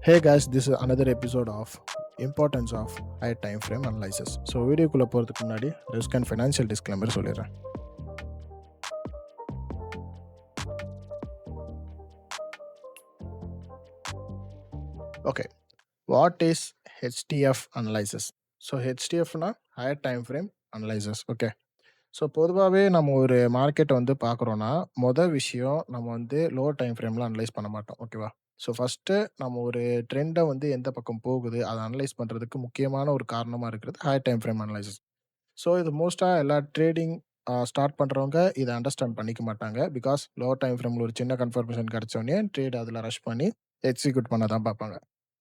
Hey guys, this is another episode of importance of high time frame analysis. So வீடியோக்குள்ளே போகிறதுக்கு முன்னாடி risk and financial disclaimer சொல்லிடுறேன். Okay, what is HTF analysis? So ஹெச்டிஎஃப்னா higher time frame analysis. Okay, so பொதுவாகவே நம்ம ஒரு மார்க்கெட்டை வந்து பார்க்குறோன்னா விஷயம் நம்ம வந்து லோ டைம் ஃப்ரேமில் அனலைஸ் பண்ண மாட்டோம். ஓகேவா? ஸோ ஃபஸ்ட்டு நம்ம ஒரு ட்ரெண்டை வந்து எந்த பக்கம் போகுது அதை அனலைஸ் பண்ணுறதுக்கு முக்கியமான ஒரு காரணமாக இருக்கிறது higher time frame analysis. So இது மோஸ்ட்டாக எல்லா ட்ரேடிங் ஸ்டார்ட் பண்ணுறவங்க இதை அண்டர்ஸ்டாண்ட் பண்ணிக்க மாட்டாங்க. பிகாஸ் லோ டைம் ஃப்ரேமில் ஒரு சின்ன கன்ஃபர்மேஷன் கிடச்சோடனே ட்ரேட் அதில் ரஷ் பண்ணி எக்ஸிக்யூட் பண்ண தான் பார்ப்பாங்க.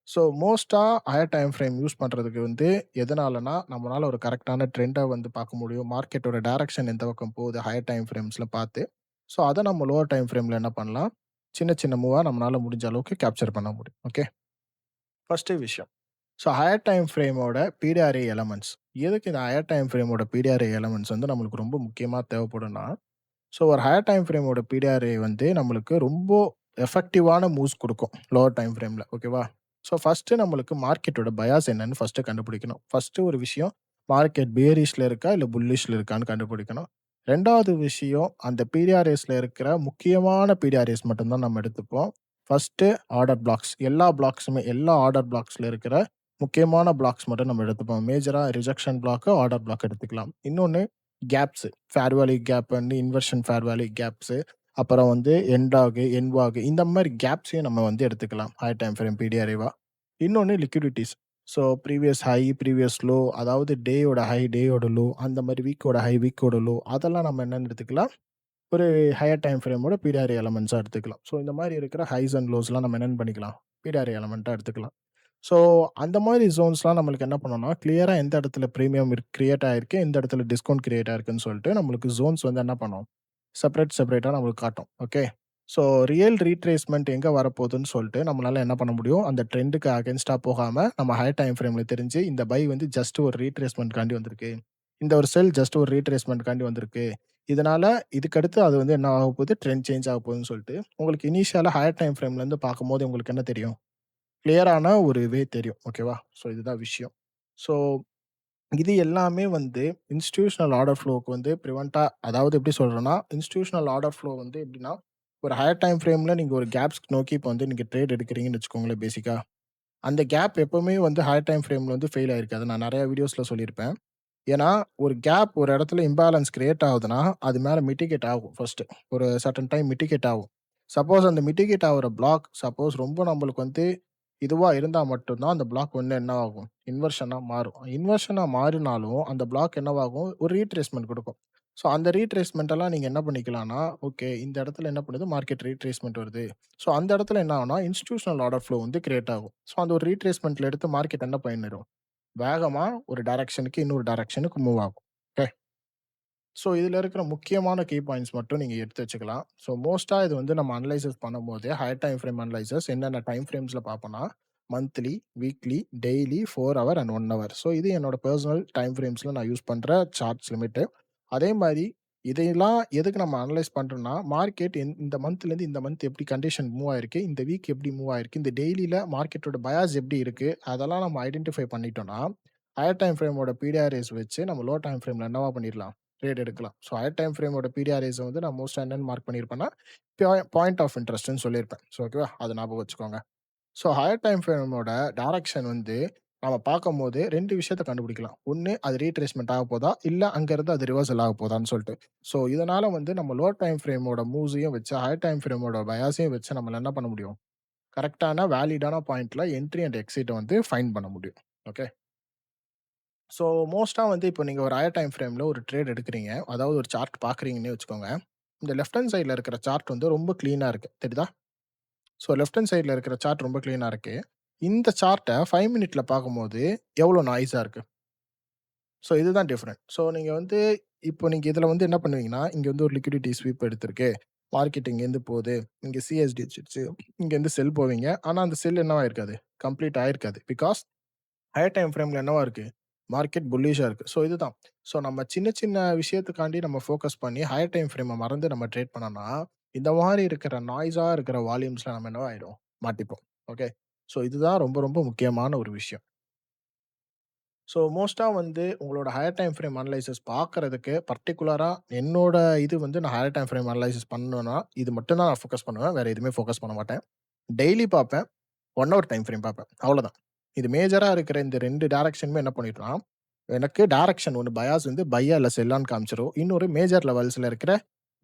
ஸோ மோஸ்ட்டாக ஹையர் டைம் ஃப்ரேம் யூஸ் பண்ணுறதுக்கு வந்து எதனாலனா நம்மளால் ஒரு கரெக்டான ட்ரெண்டை வந்து பார்க்க முடியும். மார்க்கெட்டோட டைரக்ஷன் எந்த பக்கம் போகுது ஹையர் டைம் ஃப்ரேம்ஸில் பார்த்து, ஸோ அதை நம்ம லோவர் டைம் ஃப்ரேமில் என்ன பண்ணலாம், சின்ன சின்ன மூவாக நம்மளால் முடிஞ்ச அளவுக்கு கேப்சர் பண்ண முடியும். ஓகே, ஃபஸ்ட்டு விஷயம், ஸோ ஹையர் டைம் ஃப்ரேமோட பிடிஆர்ஏ எலமெண்ட்ஸ். எதுக்கு இந்த ஹையர் டைம் ஃப்ரேமோட பிடிஆர்ஏ எலமெண்ட்ஸ் வந்து நம்மளுக்கு ரொம்ப முக்கியமாக தேவைப்படும்னா, ஸோ ஒரு ஹையர் டைம் ஃப்ரேமோட பிடிஆர்ஏ வந்து நம்மளுக்கு ரொம்ப எஃபெக்டிவான மூவ்ஸ் கொடுக்கும் லோவர் டைம் ஃப்ரேமில். ஓகேவா? ஸோ ஃபஸ்ட்டு நம்மளுக்கு மார்க்கெட்டோட பயாஸ் என்னன்னு ஃபஸ்ட்டு கண்டுபிடிக்கணும். ஃபஸ்ட்டு ஒரு விஷயம், மார்க்கெட் பேரிஷில் இருக்கா இல்லை புல்லிஷில் இருக்கான்னு கண்டுபிடிக்கணும். ரெண்டாவது விஷயம், அந்த பிடிஆர்ஏஸில் இருக்கிற முக்கியமான பிடிஆர்ஏஸ் மட்டும்தான் நம்ம எடுத்துப்போம். ஃபஸ்ட்டு ஆர்டர் பிளாக்ஸ், எல்லா ஆர்டர் பிளாக்ஸில் இருக்கிற முக்கியமான பிளாக்ஸ் மட்டும் நம்ம எடுத்துப்போம். மேஜராக ரிஜெக்ஷன் பிளாக்கு, ஆர்டர் பிளாக் எடுத்துக்கலாம். இன்னொன்று கேப்ஸு, ஃபேர் வேல்யூ கேப் வந்து இன்வர்ஷன் ஃபேர் வேல்யூ கேப்ஸு, அப்புறம் வந்து என்டாகு, என்வாகு, இந்த மாதிரி கேப்ஸையும் நம்ம வந்து எடுத்துக்கலாம் ஹை டைம் ஃப்ரேம் பிடிஆர்ஏவா. இன்னொன்று liquidities. So previous high, previous low, அதாவது டேயோட ஹை, டேயோட லோ, அந்த மாதிரி வீக்கோட ஹை, வீக்கோட லோ, அதெல்லாம் நம்ம என்னென்னு எடுத்துக்கலாம், ஒரு ஹையர் டைம் ஃப்ரேமோட பிடிஆர்ஏ எலமெண்ட்ஸாக எடுத்துக்கலாம். ஸோ இந்த மாதிரி இருக்கிற ஹைஸ் அண்ட் லோஸ்லாம் நம்ம என்னென்னு பண்ணிக்கலாம், பிடிஆர்ஏ எலமெண்ட்டாக எடுத்துக்கலாம். ஸோ அந்த மாதிரி ஜோன்ஸ்லாம் நம்மளுக்கு என்ன பண்ணணும்னா, கிளியராக எந்த இடத்துல ப்ரீமியம் கிரியேட் ஆயிருக்கு, எந்த இடத்துல டிஸ்கவுண்ட் கிரியேட் ஆயிருக்குன்னு சொல்லிட்டு நம்மளுக்கு ஜோன்ஸ் வந்து என்ன பண்ணும், செப்பரேட்டாக நம்மளுக்கு காட்டும். ஓகே, ஸோ ரியல் ரீட்ரேஸ்மெண்ட் எங்கே வரப்போகுதுன்னு சொல்லிட்டு நம்மளால என்ன பண்ண முடியும், அந்த ட்ரெண்டுக்கு அகேன்ஸ்டாக போகாமல் நம்ம ஹை டைம் ஃப்ரேமில் தெரிஞ்சு இந்த பை வந்து ஜஸ்ட் ஒரு ரீட்ரேஸ்மெண்ட் காண்டி வந்திருக்கு, இந்த ஒரு செல் ஜஸ்ட் ஒரு ரீட்ரேஸ்மெண்ட் காண்டி வந்திருக்கு, இதனால இதுக்கடுத்து அது வந்து என்ன ஆக போகுது, ட்ரெண்ட் சேஞ்ச் ஆக போகுதுன்னு சொல்லிட்டு உங்களுக்கு இனிஷியலாக ஹையர் டைம் ஃப்ரேம்லேருந்து பார்க்கும்போது உங்களுக்கு என்ன தெரியும், கிளியரான ஒரு வே தெரியும். ஓகேவா? ஸோ இதுதான் விஷயம். ஸோ இது எல்லாமே வந்து இன்ஸ்டிடியூஷனல் ஆர்டர் ஃப்ளோவுக்கு வந்து அதாவது எப்படி சொல்கிறேன்னா, இன்ஸ்டிடியூஷனல் ஆர்டர் ஃப்ளோ வந்து எப்படின்னா, ஒரு ஹையர் டைம் ஃப்ரேமில் நீங்கள் ஒரு கேப்ஸ்க்கு நோக்கி இப்போ வந்து நீங்கள் ட்ரேட் எடுக்கிறீங்கன்னு வச்சுக்கோங்களேன். பேசிக்காக அந்த கேப் எப்போவுமே வந்து ஹையர் டைம் ஃப்ரேமில் வந்து ஃபெயில் ஆயிருக்காது. நான் நிறையா வீடியோஸில் சொல்லியிருப்பேன். ஏன்னா ஒரு கேப் ஒரு இடத்துல இம்பேலன்ஸ் கிரியேட் ஆகுதுன்னா அது மேலே மிட்டிகேட் ஆகும். ஃபர்ஸ்ட்டு ஒரு சர்டன் டைம் மிட்டிகேட் ஆகும். சப்போஸ் அந்த மிட்டிகேட் ஆகிற பிளாக் சப்போஸ் ரொம்ப நம்மளுக்கு வந்து இதுவாக இருந்தால் மட்டும்தான் அந்த பிளாக் வந்து என்ன ஆகும், இன்வர்ஷனாக மாறும். இன்வர்ஷனாக மாறினாலும் அந்த பிளாக் என்னவாகும், ஒரு ரீட்ரேஸ்மெண்ட் கொடுக்கும். ஸோ அந்த ரீட்ரேஸ்மெண்ட் எல்லாம் நீங்கள் என்ன பண்ணிக்கலாம்னா, ஓகே இந்த இடத்துல என்ன பண்ணுது, மார்க்கெட் ரீட்ரேஸ்மெண்ட் வருது. ஸோ அந்த இடத்துல என்ன ஆகும்னா, இன்ஸ்டிடியூஷனல் ஆர்டர் ஃப்ளோ வந்து கிரியேட் ஆகும். ஸோ அந்த ஒரு ரீட்ரேஸ்மெண்ட்ல எடுத்து மார்க்கெட் என்ன பண்ணிடும், வேகமா ஒரு டைரக்ஷனுக்கு இன்னொரு டைரக்ஷனுக்கு மூவ் ஆகும். ஓகே, ஸோ இதில் இருக்கிற முக்கியமான கீ பாயிண்ட்ஸ் மட்டும் நீங்கள் எடுத்து வச்சுக்கலாம். ஸோ மோஸ்ட்டாக இது வந்து நம்ம அனலைசஸ் பண்ணும்போது ஹையர் டைம் ஃப்ரேம் அனலைசஸ் என்னென்ன டைம் ஃப்ரேம்ஸில் பார்ப்போம்னா, monthly, weekly, daily, 4 hour and 1 hour. So இது என்னோட பர்சனல் டைம் ஃப்ரேம்ஸில் நான் யூஸ் பண்ணுற சார்ட்ஸ் லிமிட்டு. அதே மாதிரி இதையெல்லாம் எதுக்கு நம்ம அனலைஸ் பண்ணுறோம்னா, மார்க்கெட் இந்த மந்த்லேருந்து இந்த மந்த் எப்படி கண்டிஷன் மூவ் ஆயிருக்கு, இந்த வீக் எப்படி மூவ் ஆயிருக்கு, இந்த டெய்லியில் மார்க்கெட்டோட பயாஸ் எப்படி இருக்குது, அதெல்லாம் நம்ம ஐடென்டிஃபை பண்ணிட்டோம்னா, ஹையர் டைம் ஃப்ரேமோட பிடிஆர்எஸ் வச்சு நம்ம லோ டைம் ஃப்ரேமில் என்னவா பண்ணிடலாம், ட்ரேட் எடுக்கலாம். ஸோ ஹையர் டைம் ஃப்ரேமோட பிடிஆர்எஸ் வந்து நான் மோஸ்ட்டாக என்னென்னு மார்க் பண்ணியிருப்பேன்னா, பாயிண்ட் ஆஃப் இன்ட்ரெஸ்ட்னு சொல்லியிருப்பேன். ஸோ ஓகேவா, அதை ஞாபகம் வச்சுக்கோங்க. ஸோ ஹையர் டைம் ஃப்ரேமோட டைரக்ஷன் வந்து நம்ம பார்க்கும்போது 2 விஷயத்த கண்டுபிடிக்கலாம். ஒண்ணு அது ரீட்ரேஸ்மென்ட் ஆக போதா, இல்ல அங்கருந்து அது ரிவர்சல் ஆக போதான்னு சொல்லிட்டு. ஸோ இதனால வந்து நம்ம லோ டைம் ஃப்ரேமோட மூவ்ஸையும் வச்சு, ஹை டைம் ஃப்ரேமோட பயாஸையும் வச்சு நம்மளால என்ன பண்ண முடியும், கரெக்ட்டான வேலிடான பாயிண்ட்ல என்ட்ரி அண்ட் எக்ஸிட்ட வந்து ஃபைண்ட் பண்ண முடியும். ஓகே. ஸோ மோஸ்ட்டா வந்து இப்போ நீங்க ஒரு ஹையர் டைம் ஃப்ரேம்ல ஒரு ட்ரேட் எடுக்கிறீங்க. அதாவது ஒரு சார்ட் பார்க்குறீங்கன்னே வச்சுக்கோங்க. இந்த லெஃப்ட் ஹேண்ட் சைட்ல இருக்கிற சார்ட் வந்து ரொம்ப கிளீனா இருக்கு. தெரியுதா? ஸோ லெஃப்ட் ஹேண்ட் சைட்ல இருக்கிற சார்ட் ரொம்ப கிளீனா இருக்கு. இந்த சார்ட்ட 5 மினிட்ல பார்க்கும்போது எவ்வளோ நாய்ஸா இருக்கு. ஸோ இதுதான் டிஃபரெண்ட். ஸோ நீங்க வந்து இப்போ நீங்க இதில வந்து என்ன பண்ணுவீங்கன்னா, இங்க வந்து ஒரு லிக்விடிட்டி ஸ்வீப் எடுத்திருக்கு. மார்க்கெட் இங்கேருந்து போகுது. இங்க சிஎஸ்டி வச்சுருச்சு. இங்கேருந்து செல் போவீங்க. ஆனா அந்த செல் என்னவா இருக்காது? கம்ப்ளீட் ஆயிருக்காது. பிகாஸ் ஹையர் டைம் ஃப்ரேம்ல என்னவா இருக்கு? மார்க்கெட் புல்லிஷா இருக்கு. ஸோ இதுதான். ஸோ நம்ம சின்ன சின்ன விஷயத்துக்காண்டி நம்ம ஃபோக்கஸ் பண்ணி ஹையர் டைம் ஃப்ரேம மறந்து நம்ம ட்ரேட் பண்ணோம்னா, இந்த மாரி இருக்கிற நாய்ஸா இருக்கிற வால்யூம்ஸ்ல நம்ம என்னவா ஆயிடும்? மாட்டிப்போம். ஓகே. ஸோ இதுதான் ரொம்ப ரொம்ப முக்கியமான ஒரு விஷயம். ஸோ மோஸ்ட்டா வந்து உங்களோட ஹையர் டைம் ஃப்ரேம் அனலைசிஸ் பார்க்கறதுக்கு பர்ட்டிகுலரா என்னோட இது வந்து நான் ஹையர் டைம் ஃப்ரேம் அனலைசிஸ் பண்ணணும்னா, இது மட்டும் தான் நான் ஃபோக்கஸ் பண்ணுவேன். வேற எதுவுமே ஃபோக்கஸ் பண்ண மாட்டேன். டெய்லி பார்ப்பேன். 1 ஹவர் டைம் ஃப்ரேம் பார்ப்பேன். அவ்வளோதான். இது மேஜரா இருக்கிற இந்த 2 டைரக்ஷனுமே என்ன பண்ணிடும்னா, எனக்கு டைரக்ஷன் ஒண்ணு பயாஸ் வந்து பையா இல்ல செல்லான்னு காமிச்சுரும். இன்னொரு மேஜர் லெவல்ஸ்ல இருக்கிற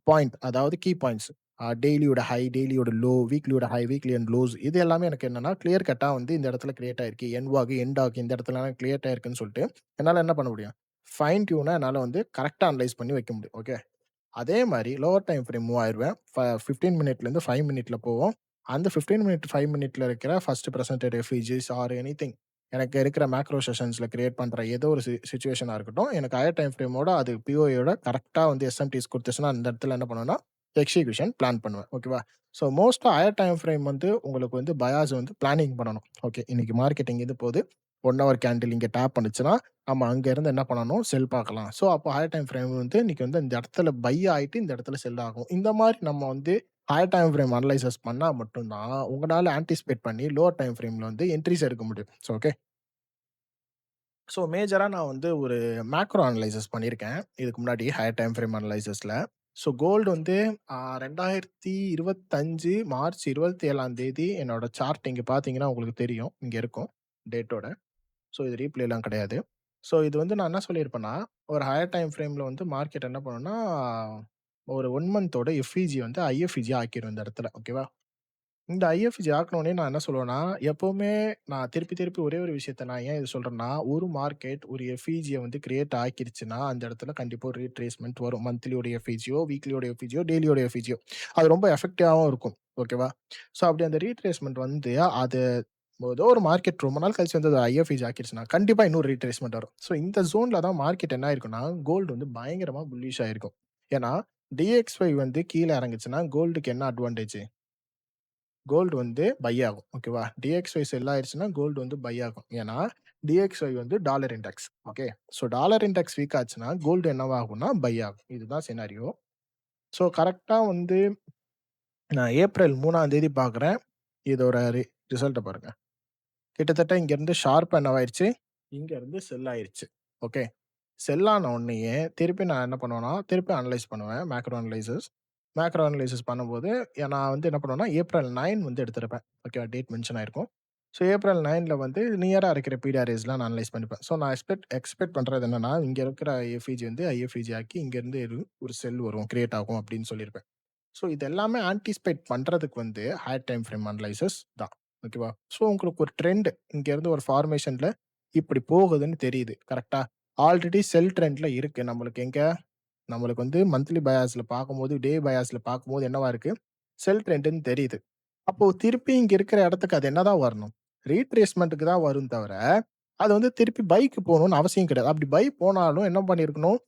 பாயிண்ட் அதாவது கீ பாயிண்ட்ஸ். டெய்லியோட ஹை, டெய்லியோட லோ, வீக்லியோட ஹை, வீக்லி அண்ட் லோஸ் இது எல்லாமே எனக்கு என்னன்னா, கிளியர் கட்டா வந்து இந்த இடத்துல கிரியேட் ஆயிருக்கு. என்வாகு, எண்டாகு இந்த இடத்துலலாம் கிரியேட் ஆயிருக்குன்னு சொல்லிட்டு, என்னால என்ன பண்ண முடியும்? ஃபைன் டியூனா என்னால வந்து கரெக்ட்டா அனலைஸ் பண்ணி வைக்க முடியும். ஓகே. அதே மாரி லோவர் டைம் ஃப்ரேம் மூவ் ஆயிருவேன். 15 மினிட்லேருந்து 5 மினிட்ல போவோம். அந்த 15 மினிட், 5 மினிட்ல இருக்கிற ஃபர்ஸ்ட் பிரசன்டட் எஃப்இஜிஸ் ஆர் எனிதிங் எனக்கு இருக்கிற மேக்ரோ செஷன்ஸ்ல கிரியேட் பண்ற ஏதோ ஒரு சிச்சுவேஷனா இருக்கட்டும். எனக்கு ஹையர் டைம் ஃப்ரேமோட அது பிஓயோட கரெக்ட்டா வந்து எஸ்எம்டிஸ் குடுத்துச்சுன்னா, அந்த இடத்துல என்ன பண்ணுவேன்னா, எக்ஸிகியூஷன் பிளான் பண்ணுவேன். ஓகேவா? ஸோ மோஸ்ட்டா ஹையர் டைம் ஃப்ரேம் வந்து உங்களுக்கு வந்து பயாஸ் வந்து பிளானிங் பண்ணணும். ஓகே. இன்னைக்கு மார்க்கெட் இங்கேருந்து போது. 1 ஹவர் கேண்டில் இங்க டேப் பண்ணுச்சுன்னா, நம்ம அங்க இருந்து என்ன பண்ணணும்? செல் பார்க்கலாம். ஸோ, அப்போ ஹையர் டைம் ஃப்ரேம் வந்து இன்னைக்கு வந்து இந்த இடத்துல பை ஆயிட்டு இந்த இடத்துல செல் ஆகும். இந்த மாரி நம்ம வந்து ஹையர் டைம் ஃப்ரேம் அனலைசிஸ் பண்ணா மட்டும் தான், உங்கனால ஆன்டிசிபேட் பண்ணி லோவர் டைம் ஃப்ரேம்ல வந்து என்ட்ரீஸ் எடுக்க முடியும். So, okay. ஸோ, மேஜரா நான் வந்து ஒரு மேக்ரோ அனலைசிஸ் பண்ணியிருக்கேன். இதுக்கு முன்னாடி ஹையர் டைம் ஃப்ரேம் அனலைசிஸ்ல. ஸோ, கோல்டு வந்து 2025 மார்ச் 27ஆம் தேதி என்னோட சார்ட் இங்க பார்த்தீங்கன்னா உங்களுக்கு தெரியும். இங்க இருக்கும் டேட்டோட. ஸோ, இது ரீப்ளேலாம் கிடையாது. ஸோ, இது வந்து நான் என்ன சொல்லியிருப்பேன்னா, ஒரு ஹையர் டைம் ஃப்ரேம்ல வந்து மார்க்கெட் என்ன பண்ணும்னா, ஒரு 1 மந்தோட எஃப்இஜி வந்து ஐஎஃப்இஜி ஆக்கிரும் இந்த இடத்துல. ஓகேவா? இந்த ஐஎஃப்ஜி ஆக்குனோனே நான் என்ன சொல்லுவேன்னா, எப்பவுமே நான் திருப்பி, திருப்பி ஒரே ஒரு விஷயத்த நான் ஏன் இத சொல்றேன்னா, ஒரு மார்க்கெட் ஒரு எஃப்இஜிய வந்து கிரியேட் ஆக்கிருச்சுன்னா, அந்த இடத்துல கண்டிப்பா ஒரு ரீட்ரேஸ்மென்ட் வரும். மந்த்லியோட எஃப்இஜியோ, வீக்லியோட எஃப்இஜியோ, டெய்லியோட எஃப்இஜியோ. அது ரொம்ப எஃபெக்டிவாவும் இருக்கும். ஓகேவா? ஸோ, அப்படி அந்த ரீட்ரேஸ்மென்ட் வந்து அது ஏதோ ஒரு மார்க்கெட் ரொம்ப நாள் கழிச்சு வந்து அது ஐஎஃப்இஜி ஆக்கிருச்சுன்னா, கண்டிப்பா இன்னொரு ரீட்ரேஸ்மென்ட் வரும். ஸோ, இந்த ஜோன்ல தான் மார்க்கெட் என்ன ஆயிருக்கும்னா, கோல்டு வந்து பயங்கரமா புல்லிஷ் ஆயிருக்கும். ஏன்னா, டிஎக்ஸ்ஒய் வந்து கீழ இறங்குச்சுன்னா, கோல்டுக்கு என்ன அட்வான்டேஜ்? கோல்டு வந்து பை ஆகும். ஓகேவா? டிஎக்ஸ்ஒய் செல் ஆயிருச்சுன்னா, கோல்டு வந்து பை ஆகும். ஏன்னா, டிஎக்ஸ்ஒய் வந்து dollar index. Okay. So dollar index week ஆச்சுன்னா, கோல்டு என்னவாகும்னா பை ஆகும். இதுதான் சினாரியோ. ஸோ கரெக்ட்டா வந்து நான் ஏப்ரல் 3ஆம் தேதி பார்க்குறேன். இதோட ரிசல்ட்ட பாருங்க. கிட்டத்தட்ட இங்கருந்து ஷார்ப்பா என்னவாயிருச்சு? இங்கருந்து செல் ஆயிருச்சு. ஓகே. செல் ஆன உடனேயே திருப்பி நான் என்ன பண்ணுவேன்னா, திருப்பி அனலைஸ் பண்ணுவேன். Macro analysis. மேக்ரோ அனலைசிஸ் பண்ணும்போது, நான் வந்து என்ன பண்ணுவேன்னா, ஏப்ரல் 9 வந்து எடுத்திருப்பேன். ஓகேவா? டேட் மென்ஷன் ஆயிருக்கும். ஸோ ஏப்ரல் 9ல வந்து நியரா இருக்கிற பிடிஆர்எஸ்லாம் நான் அனலைஸ் பண்ணிப்பேன். ஸோ நான் எக்ஸ்பெக்ட் பண்றது என்னன்னா, இங்க இருக்கிற எஃப்இஜி வந்து ஐஎஃப்இஜி ஆக்கி இங்கருந்து ஒரு செல் வரும், கிரியேட் ஆகும் அப்படின்னு சொல்லியிருப்பேன். ஸோ இது எல்லாமே ஆன்டிசிபேட் பண்றதுக்கு வந்து ஹையர் டைம் ஃப்ரேம் அனலைசிஸ் தான். ஓகேவா? ஸோ உங்களுக்கு ஒரு ட்ரெண்ட் இங்கேருந்து ஒரு ஃபார்மேஷன்ல இப்படி போகுதுன்னு தெரியுது. கரெக்ட்டா? ஆல்ரெடி செல் ட்ரெண்ட்ல இருக்கு. நம்மளுக்கு வந்து மந்த்லி பயாஸ்ல பார்க்கும்போது, டே பயாஸ்ல பார்க்கும்போது என்னவா இருக்கு? செல் ட்ரெண்ட்ன்னு தெரியுது. அப்போ திருப்பி இங்க இருக்கிற இடத்துக்கு அது என்னதான் வரணும்? ரீட்ரேஸ்மென்ட்க்கு தான் வரும் தவிர, அது வந்து திருப்பி பைக்கு போணும்னு அவசியம் கிடையாது. அப்படி பை போனாலும் என்ன பண்ணியிருக்கணும்?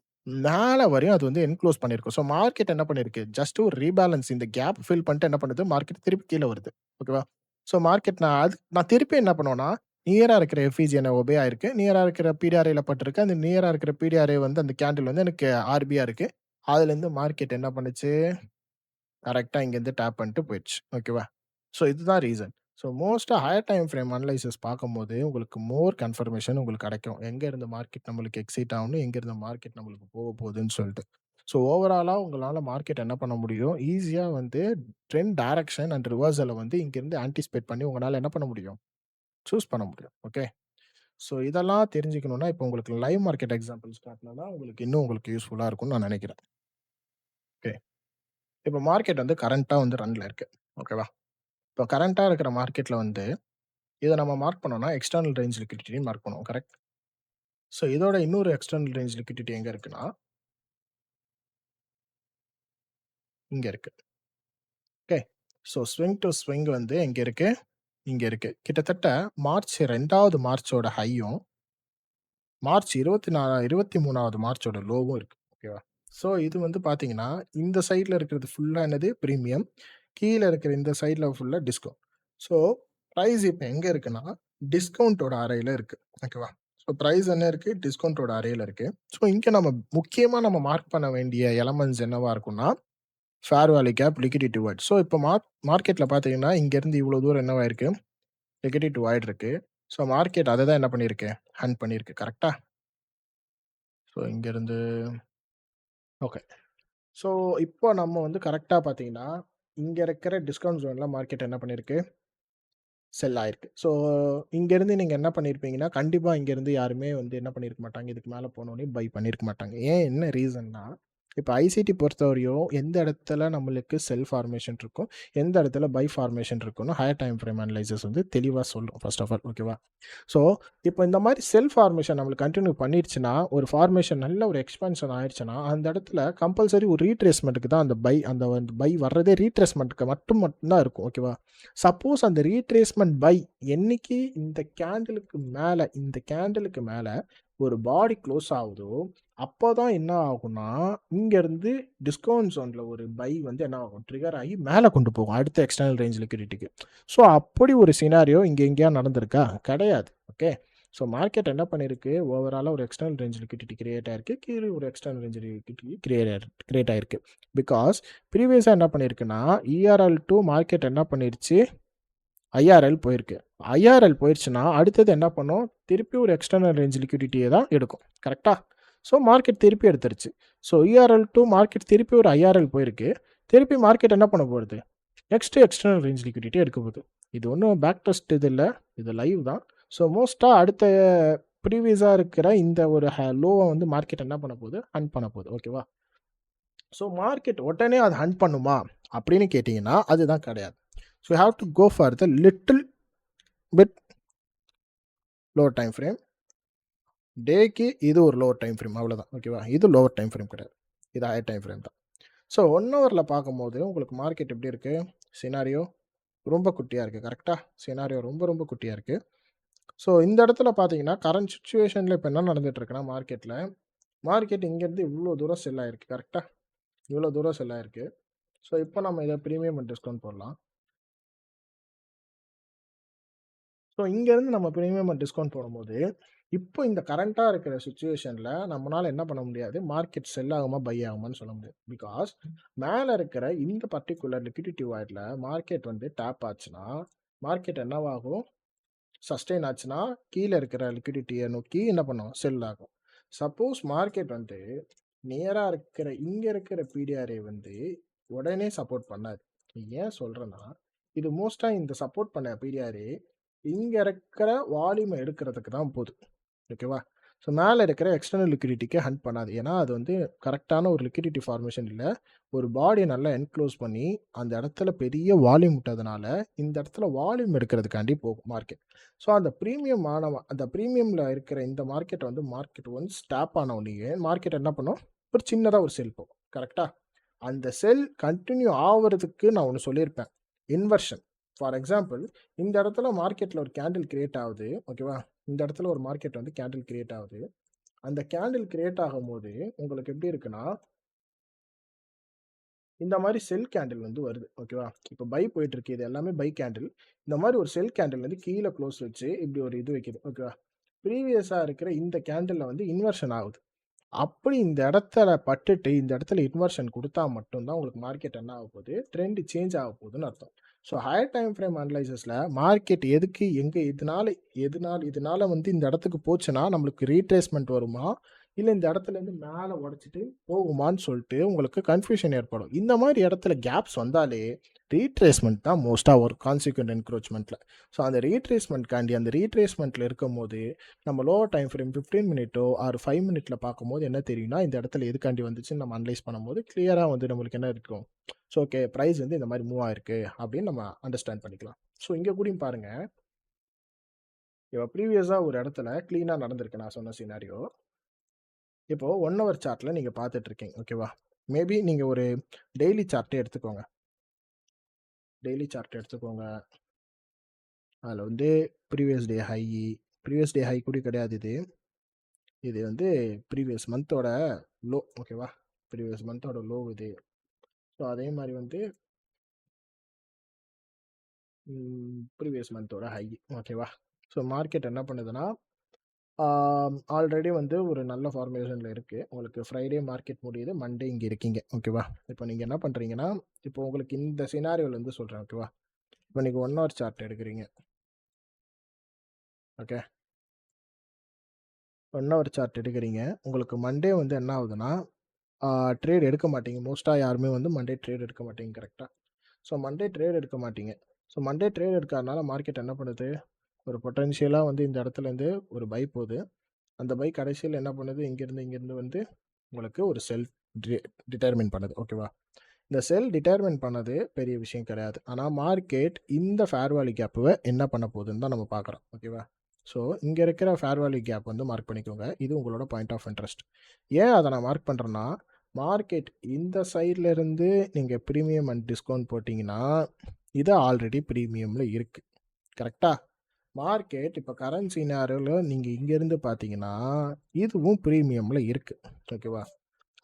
மேல வரையும் அது வந்து என்குளோஸ் பண்ணியிருக்கும். ஸோ மார்க்கெட் என்ன பண்ணிருக்கு? ஜஸ்ட் ஒரு ரீபேலன்ஸ் இந்த கேப் ஃபில் பண்ணிட்டு என்ன பண்ணுது? மார்க்கெட் திருப்பி கீழ வருது. ஓகேவா? ஸோ மார்க்கெட் நான் திருப்பி என்ன பண்ணுவேன்னா, நியரா இருக்கிற எஃப்இஜி என்ன ஒபே ஆயிருக்கு. நியரா இருக்கிற பிடிஆர்ஏல பட்டிருக்கு. அந்த நியரா இருக்கிற பிடிஆர்ஏ வந்து அந்த கேண்டில் வந்து எனக்கு ஆர்பியா இருக்கு. அதுலேருந்து மார்க்கெட் என்ன பண்ணுச்சு? கரெக்ட்டா இங்கேருந்து டேப் பண்ணிட்டு போயிடுச்சு. ஓகேவா? ஸோ இதுதான் ரீசன். ஸோ மோஸ்ட்டா ஹையர் டைம் ஃப்ரேம் அனலைசிஸ் பார்க்கும்போது, உங்களுக்கு மோர் கன்ஃபர்மேஷன் உங்களுக்கு கிடைக்கும். எங்க இருந்து மார்க்கெட் நம்மளுக்கு எக்ஸைட் ஆகணும், எங்க இருந்து மார்க்கெட் நம்மளுக்கு போக போகுதுன்னு சொல்லிட்டு. ஸோ ஓவராலா உங்களால மார்க்கெட் என்ன பண்ண முடியும்? ஈஸியா வந்து ட்ரெண்ட் டைரக்ஷன் அண்ட் ரிவர்சல வந்து இங்கேருந்து ஆன்டிசிபேட் பண்ணி உங்கனால என்ன பண்ண முடியும்? சூஸ் பண்ண முடியும். ஓகே. ஸோ இதெல்லாம் தெரிஞ்சுக்கணும்னா, இப்போ உங்களுக்கு லைவ் மார்க்கெட் எக்ஸாம்பிள்ஸ் காட்டுனா தான் உங்களுக்கு இன்னும் உங்களுக்கு யூஸ்ஃபுல்லா இருக்கும்னு நான் நினைக்கிறேன். ஓகே. இப்போ மார்க்கெட் வந்து கரண்ட்டா வந்து ரன்ல இருக்கு. ஓகேவா? இப்போ கரண்ட்டா இருக்கிற மார்க்கெட்ல வந்து, இத நம்ம மார்க் பண்ணோம்னா, எக்ஸ்டர்னல் ரேஞ்ச் லிக்விடிட்டின்னு மார்க் பண்ணுவோம். கரெக்ட்? ஸோ இதோட இன்னொரு எக்ஸ்டர்னல் ரேஞ்ச் லிக்விடிட்டி எங்க இருக்குன்னா, இங்க இருக்கு. Okay. So swing to swing வந்து எங்க இருக்கு? இங்க இருக்கு. கிட்டத்தட்ட மார்ச் 2வது மார்ச்சோட ஹையும், மார்ச் 23வது மார்ச்சோட லோவும் இருக்கு. ஓகேவா? ஸோ இது வந்து பார்த்தீங்கன்னா, இந்த சைட்ல இருக்கிறது ஃபுல்லா என்னது? பிரீமியம். கீழ இருக்கிற இந்த சைட்ல ஃபுல்லா டிஸ்கவுண்ட். ஸோ பிரைஸ் இப்ப எங்க இருக்குன்னா, டிஸ்கவுண்டோட அறையில இருக்கு. ஓகேவா? ஸோ பிரைஸ் என்ன இருக்கு? டிஸ்கவுண்டோட அறையில இருக்கு. ஸோ இங்க முக்கியமா நம்ம மார்க் பண்ண வேண்டிய எலமெண்ட்ஸ் என்னவா இருக்கும்னா, fair value gap, liquidity void. So இப்ப மார்க்கெட்ல பார்த்தீங்கன்னா, இங்கருந்து இவ்வளோ தூரம் என்னவாயிருக்கு? லிக்விடிட்டி வாய்ட் இருக்கு. ஸோ மார்க்கெட் அத தான் என்ன பண்ணியிருக்கு? ஹண்ட் பண்ணியிருக்கு. கரெக்ட்டா? ஸோ இங்கேருந்து ஓகே. ஸோ இப்போ நம்ம வந்து கரெக்ட்டா பார்த்தீங்கன்னா, இங்க இருக்கிற டிஸ்கவுண்ட் ஜோன்ல மார்க்கெட் என்ன பண்ணியிருக்கு? செல் ஆயிருக்கு. ஸோ இங்கேருந்து நீங்க என்ன பண்ணியிருப்பீங்கன்னா, கண்டிப்பா இங்கேருந்து யாருமே வந்து என்ன பண்ணியிருக்க மாட்டாங்க, இதுக்கு மேல போனோனே பை பண்ணியிருக்க மாட்டாங்க. ஏன் என்ன ரீசன்னா, இப்ப ஐசிடி பொறுத்தவரையும் எந்த இடத்துல நம்மளுக்கு செல் ஃபார்மேஷன் இருக்கும், எந்த இடத்துல பை ஃபார்மேஷன் இருக்குன்னு ஹையர் டைம் ஃப்ரேம் அனலைசஸ் வந்து தெளிவா சொல்லும். ஃபர்ஸ்ட் ஆஃப் ஆல் ஓகேவா? ஸோ இப்போ இந்த மாரி செல் ஃபார்மேஷன் நம்மளுக்கு கன்டின்யூ பண்ணிருச்சுன்னா, ஒரு ஃபார்மேஷன் நல்ல ஒரு எக்ஸ்பான்ஷன் ஆயிருச்சுன்னா, அந்த இடத்துல கம்பல்சரி ஒரு ரீட்ரேஸ்மென்ட்க்கு தான் அந்த பை வர்றதே ரீட்ரேஸ்மென்ட்க்கு மட்டும் தான் இருக்கும். ஓகேவா? சப்போஸ் அந்த ரீட்ரேஸ்மென்ட் பை என்னைக்கு இந்த கேண்டிலுக்கு மேல ஒரு பாடி க்ளோஸ் ஆகுதோ, அப்பதான் என்ன ஆகும்னா, இங்கருந்து டிஸ்கவுண்ட் ஜோன்ல ஒரு பை வந்து என்ன ஆகும்? ட்ரிகர் ஆகி மேல கொண்டு போகும். அடுத்த எக்ஸ்டர்னல் ரேஞ்ச் லிக்விடிட்டிக்கு. ஸோ அப்படி ஒரு சினாரியோ இங்க எங்கேயாவது நடந்திருக்கா? கிடையாது. ஓகே. ஸோ மார்க்கெட் என்ன பண்ணியிருக்கு? ஓவராலா ஒரு எக்ஸ்டர்னல் ரேஞ்ச் லிக்விடிட்டி கிரியேட் ஆயிருக்கு. கீழ ஒரு எக்ஸ்டர்னல் ரேஞ்ச் லிக்விடிட்டி கிரியேட் ஆயிருக்கு. பிகாஸ் ப்ரீவியஸா என்ன பண்ணியிருக்குன்னா, இஆர்எல் டூ மார்க்கெட் என்ன பண்ணிருச்சு? ஐஆர்எல் போயிருக்கு. ஐஆர்எல் போயிருச்சுன்னா, அடுத்தது என்ன பண்ணும்? திருப்பி ஒரு எக்ஸ்டர்னல் ரேஞ்ச் லிக்விடிட்டிய தான் எடுக்கும். கரெக்ட்டா? ஸோ மார்க்கெட் திருப்பி எடுத்துருச்சு. ஸோ இஆர்எல் டூ மார்க்கெட் திருப்பி ஒரு ஐஆர்எல் போயிருக்கு. திருப்பி மார்க்கெட் என்ன பண்ண போகுது? நெக்ஸ்ட் எக்ஸ்டர்னல் ரேஞ்ச் லிக்விடிட்டி எடுக்க போகுது. இது ஒன்றும் பேக் டெஸ்ட் இது இல்ல. இது லைவ் தான். ஸோ மோஸ்ட்டா அடுத்த ப்ரீவியஸா இருக்கிற இந்த ஒரு லோவ வந்து மார்க்கெட் என்ன பண்ண போகுது? ஹண்ட் பண்ண போகுது. ஓகேவா? ஸோ மார்க்கெட் உடனே அத ஹண்ட் பண்ணுமா? அப்படின்னு கேட்டீங்கன்னா, அதுதான் கிடையாது. So you have to go for the little bit lower time frame. டேக்கு இது ஒரு லோவர் டைம் ஃப்ரேம் அவ்வளோதான். ஓகேவா? இது லோவர் டைம் ஃப்ரேம் கிடையாது. இது ஹையர் டைம் ஃப்ரேம் தான். ஸோ 1 ஹவர்ல பார்க்கும்போது உங்களுக்கு மார்க்கெட் எப்படி இருக்கு? சினாரியோ ரொம்ப குட்டியா இருக்கு. கரெக்ட்டா? சினாரியோ ரொம்ப ரொம்ப குட்டியா இருக்கு. ஸோ இந்த இடத்துல பார்த்தீங்கன்னா, கரண்ட் சிச்சுவேஷன்ல இப்ப என்ன நடந்துட்டு இருக்குன்னா மார்க்கெட் இங்கேருந்து இவ்ளோ தூரம் செல் ஆயிருக்கு. கரெக்ட்டா? இவ்ளோ தூரம் செல் ஆயிருக்கு. ஸோ இப்போ நம்ம இத பிரீமியம் அண்ட் டிஸ்கவுண்ட் போடலாம். ஸோ இங்கேருந்து நம்ம பிரீமியம் அண்ட் டிஸ்கவுண்ட் போடும்போது, இப்போ இந்த கரண்ட்டா இருக்கிற சிச்சுவேஷன்ல நம்மனால என்ன பண்ண முடியாது? மார்க்கெட் செல் ஆகுமா? பை ஆகுமான்னு சொல்ல முடியாது. பிகாஸ் மேல இருக்கிற இந்த பர்ட்டிகுலர் லிக்விடிட்டி வாய்ட்ல மார்க்கெட் வந்து டேப் ஆச்சுன்னா, மார்க்கெட் என்னவாகும்? சஸ்டெயின் ஆச்சுன்னா, கீழ இருக்கிற லிக்விடிட்டிய நோக்கி என்ன பண்ணும்? செல் ஆகும். சப்போஸ் மார்க்கெட் வந்து நியரா இருக்கிற இங்க இருக்கிற பிடிஆர்ஐ வந்து உடனே சப்போர்ட் பண்ணாது. ஏன் சொல்றேன்னா, இது மோஸ்ட்டா இந்த சப்போர்ட் பண்ண பிடிஆர்ஐ இங்க இருக்கிற வால்யூம எடுக்கிறதுக்கு தான் போது. ஓகேவா? ஸோ மேல இருக்கிற எக்ஸ்டர்னல் லிக்விடிட்டிக்கு ஹண்ட் பண்ணாது. ஏன்னா, அது வந்து கரெக்ட்டான ஒரு லிக்விடிட்டி ஃபார்மேஷன் இல்ல. ஒரு பாடிய நல்லா என்க்ளோஸ் பண்ணி, அந்த இடத்துல பெரிய வால்யூம் விட்டதுனால, இந்த இடத்துல வால்யூம் எடுக்கிறதுக்காண்டி போகும் மார்க்கெட். ஸோ அந்த பிரீமியம்ல இருக்கிற இந்த மார்க்கெட் வந்து மார்க்கெட் ஒன்ஸ் டேப் ஆன உடனேயே மார்க்கெட் என்ன பண்ணும்? ஒரு சின்னதா ஒரு செல் போகும். கரெக்ட்டா? அந்த செல் கன்டின்யூ ஆவறதுக்கு நான் ஒண்ணு சொல்லியிருப்பேன். இன்வெர்ஷன். ஃபார் எக்ஸாம்பிள் இந்த இடத்துல மார்க்கெட்ல ஒரு கேண்டில் கிரியேட் ஆகுது. ஓகேவா? இந்த இடத்துல ஒரு மார்க்கெட் வந்து கேண்டில் கிரியேட் ஆகுது. அந்த கேண்டில் கிரியேட் ஆகும்போது உங்களுக்கு எப்படி இருக்குன்னா, இந்த மாரி செல் கேண்டில் வந்து வருது. ஓகேவா? இப்ப பை போயிட்டு இருக்கு. இது எல்லாமே பை கேண்டில். இந்த மாரி ஒரு செல் கேண்டில் வந்து கீழ க்ளோஸ் வச்சு இப்படி ஒரு இது வைக்குது. ஓகேவா? ப்ரீவியஸா இருக்கிற இந்த கேண்டில்ல வந்து இன்வெர்ஷன் ஆகுது. அப்படி இந்த இடத்துல பட்டுட்டு, இந்த இடத்துல இன்வெர்ஷன் குடுத்தா மட்டும் தான் உங்களுக்கு மார்க்கெட் என்ன ஆகப்போது, ட்ரெண்ட் சேஞ்ச் ஆகப்போகுதுன்னு அர்த்தம். ஸோ ஹையர் டைம் ஃப்ரேம் அனலைசிஸ்ல மார்க்கெட் எதுக்கு, எங்க இதனால வந்து இந்த இடத்துக்கு போச்சுன்னா, நம்மளுக்கு ரீட்ரேஸ்மென்ட் வருமா? இல்ல இந்த இடத்துலேருந்து மேல உடைச்சிட்டு போகுமான்னு சொல்லிட்டு உங்களுக்கு கன்ஃப்யூஷன் ஏற்படும். இந்த மாரி இடத்துல கேப்ஸ் வந்தாலே, ரீட்ரேஸ்மென்ட் தான் மோஸ்ட்டா வரும் கான்சிக்வென்ட் என்க்ரோச்மென்ட்ல. ஸோ அந்த ரீட்ரேஸ்மென்ட்ல இருக்கும்போது நம்ம லோவர் டைம் ஃப்ரேம் 15 மினிட்டோ ஆர் 5 மினிட்ல பார்க்கும்போது என்ன தெரியும்னா, இந்த இடத்துல எதுக்காண்டி வந்துச்சுன்னு நம்ம அனலைஸ் பண்ணும்போது கிளியரா வந்து நம்மளுக்கு என்ன இருக்கும்? ஸோ ஓகே பிரைஸ் வந்து இந்த மாரி மூவ் ஆயிருக்கு அப்படின்னு நம்ம அண்டர்ஸ்டாண்ட் பண்ணிக்கலாம். ஸோ இங்க கூடயும் பாருங்க, இப்ப ப்ரீவியஸா ஒரு இடத்துல கிளீனா நடந்திருக்கு நான் சொன்ன சினாரியோ. இப்போ 1 ஹவர் சார்ட்ல நீங்க பார்த்துட்டு இருக்கீங்க. ஓகேவா? மேபி நீங்க ஒரு டெய்லி சார்ட்டே எடுத்துக்கோங்க. டெய்லி சார்ட் எடுத்துக்கோங்க. அதுல வந்து ப்ரீவியஸ் டே ஹை கூட கிடையாது இது. இது வந்து ப்ரீவியஸ் மந்தோட லோ. ஓகேவா? ப்ரீவியஸ் மந்தோட லோ இது. ஸோ அதே மாரி வந்து ப்ரீவியஸ் மந்தோட ஹை. ஓகேவா? ஸோ மார்க்கெட் என்ன பண்ணுதுன்னா, ஆல்ரெடி வந்து ஒரு நல்ல ஃபார்மேஷன்ல இருக்கு. உங்களுக்கு ஃப்ரைடே மார்க்கெட் முடியுது. மண்டே இங்க இருக்கீங்க. ஓகேவா? இப்போ நீங்க என்ன பண்றீங்கன்னா, இப்போ உங்களுக்கு இந்த சினாரியோல இருந்து சொல்றேன். ஓகேவா? இப்போ நீங்க 1 ஹவர் சார்ட் எடுக்குறீங்க. ஓகே. 1 ஹவர் சார்ட் எடுக்கிறீங்க. உங்களுக்கு மண்டே வந்து என்ன ஆகுதுன்னா, ட்ரேட் எடுக்க மாட்டீங்க. மோஸ்ட்டா யாருமே வந்து மண்டே ட்ரேட் எடுக்க மாட்டீங்க. கரெக்ட்டா? ஸோ மண்டே ட்ரேட் எடுக்க மாட்டீங்க. ஸோ மண்டே ட்ரேட் எடுக்காதனால மார்க்கெட் என்ன பண்ணுது? ஒரு பொட்டன்ஷியலா வந்து இந்த இடத்துலேருந்து ஒரு பை போது. அந்த பை கடைசியில என்ன பண்ணுது? இங்கேருந்து வந்து உங்களுக்கு ஒரு செல் டி டிட்டர்மின் பண்ணுது. ஓகேவா? இந்த செல் டிட்டர்மின் பண்ணது பெரிய விஷயம் கிடையாது. ஆனா மார்க்கெட் இந்த ஃபேர் வேல்யூ கேப்ப என்ன பண்ண போகுதுன்னு தான் நம்ம பார்க்குறோம். ஓகேவா? ஸோ இங்க இருக்கிற ஃபேர் வேல்யூ கேப் வந்து மார்க் பண்ணிக்கோங்க. இது உங்களோட பாயிண்ட் ஆஃப் இன்ட்ரெஸ்ட். ஏன் அத நான் மார்க் பண்றேன்னா, மார்க்கெட் இந்த சைட்ல இருந்து நீங்க பிரீமியம் அண்ட் டிஸ்கவுண்ட் போட்டீங்கன்னா, இது ஆல்ரெடி பிரீமியம்ல இருக்கு. கரெக்ட்டா? மார்க்கெட் இப்ப கரண்ட் சினாரியோல நீங்க இங்கேருந்து பார்த்தீங்கன்னா, இதுவும் பிரீமியம்ல இருக்கு. ஓகேவா?